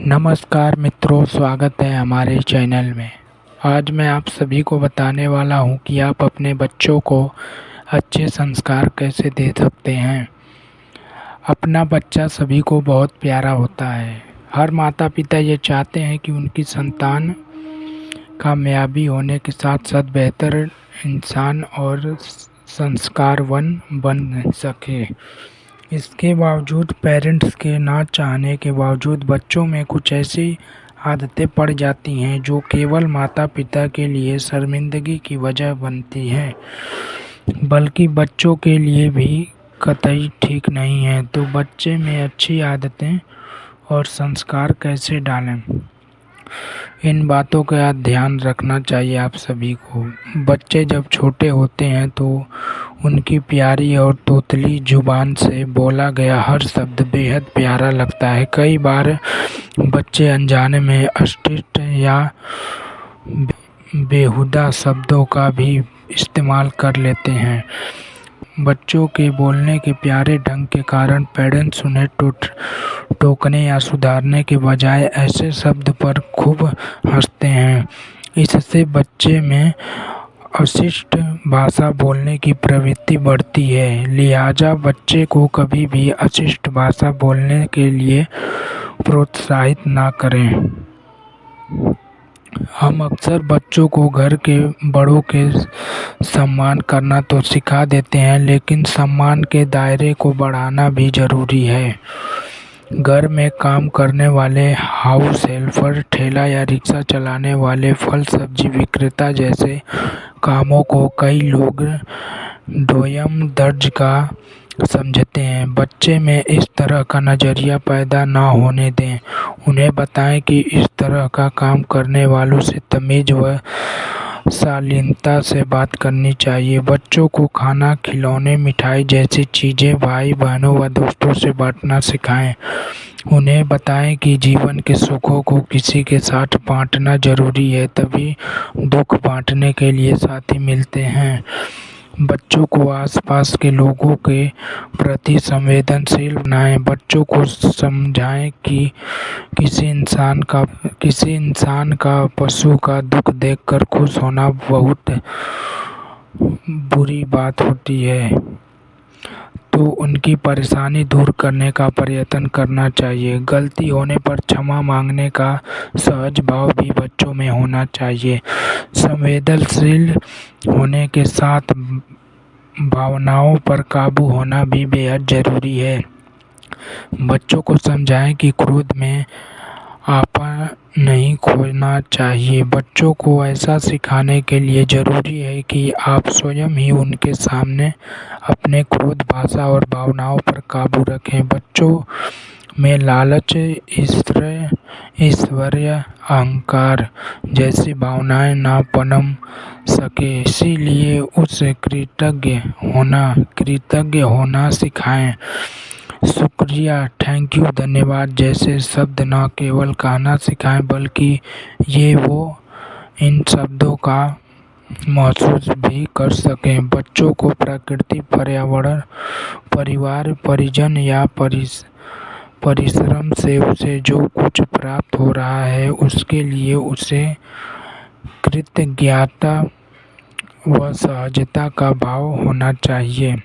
नमस्कार मित्रों, स्वागत है हमारे चैनल में। आज मैं आप सभी को बताने वाला हूं कि आप अपने बच्चों को अच्छे संस्कार कैसे दे सकते हैं। अपना बच्चा सभी को बहुत प्यारा होता है। हर माता पिता ये चाहते हैं कि उनकी संतान कामयाबी होने के साथ साथ बेहतर इंसान और संस्कारवान बन सके। इसके बावजूद पेरेंट्स के ना चाहने के बावजूद बच्चों में कुछ ऐसी आदतें पड़ जाती हैं जो केवल माता पिता के लिए शर्मिंदगी की वजह बनती हैं, बल्कि बच्चों के लिए भी कतई ठीक नहीं है। तो बच्चे में अच्छी आदतें और संस्कार कैसे डालें, इन बातों का ध्यान रखना चाहिए आप सभी को। बच्चे जब छोटे होते हैं तो उनकी प्यारी और तोतली जुबान से बोला गया हर शब्द बेहद प्यारा लगता है। कई बार बच्चे अनजाने में अशिष्ट या बेहुदा शब्दों का भी इस्तेमाल कर लेते हैं। बच्चों के बोलने के प्यारे ढंग के कारण पेरेंट्स उन्हें टोकने या सुधारने के बजाय ऐसे शब्द पर खूब हंसते हैं। इससे बच्चे में अशिष्ट भाषा बोलने की प्रवृत्ति बढ़ती है। लिहाजा बच्चे को कभी भी अशिष्ट भाषा बोलने के लिए प्रोत्साहित ना करें। हम अक्सर बच्चों को घर के बड़ों के सम्मान करना तो सिखा देते हैं, लेकिन सम्मान के दायरे को बढ़ाना भी ज़रूरी है। घर में काम करने वाले हाउस हेल्पर, ठेला या रिक्शा चलाने वाले, फल सब्जी विक्रेता जैसे कामों को कई लोग दोयम दर्ज का समझते हैं। बच्चे में इस तरह का नज़रिया पैदा ना होने दें। उन्हें बताएं कि इस तरह का काम करने वालों से तमीज़ व शालीनता से बात करनी चाहिए। बच्चों को खाना, खिलौने, मिठाई जैसी चीज़ें भाई बहनों व दोस्तों से बांटना सिखाएं। उन्हें बताएं कि जीवन के सुखों को किसी के साथ बांटना ज़रूरी है, तभी दुख बांटने के लिए साथी मिलते हैं। बच्चों को आसपास के लोगों के प्रति संवेदनशील बनाएं। बच्चों को समझाएं कि किसी इंसान का पशु का दुख देखकर खुश होना बहुत बुरी बात होती है, तो उनकी परेशानी दूर करने का प्रयत्न करना चाहिए। गलती होने पर क्षमा मांगने का सहज भाव भी बच्चों में होना चाहिए। संवेदनशील होने के साथ भावनाओं पर काबू होना भी बेहद ज़रूरी है। बच्चों को समझाएं कि क्रोध में आपा नहीं खोना चाहिए। बच्चों को ऐसा सिखाने के लिए ज़रूरी है कि आप स्वयं ही उनके सामने अपने क्रोध, भाषा और भावनाओं पर काबू रखें। बच्चों में लालच, ऐश्वर्य, अहंकार जैसी भावनाएं ना पनप सके, इसीलिए उसे कृतज्ञ होना सिखाएं। शुक्रिया, थैंक यू, धन्यवाद जैसे शब्द न केवल कहना सिखाएं, बल्कि इन शब्दों का महसूस भी कर सकें। बच्चों को प्रकृति, पर्यावरण, परिवार, परिजन या परिश्रम से उसे जो कुछ प्राप्त हो रहा है उसके लिए उसे कृतज्ञता व सहजता का भाव होना चाहिए।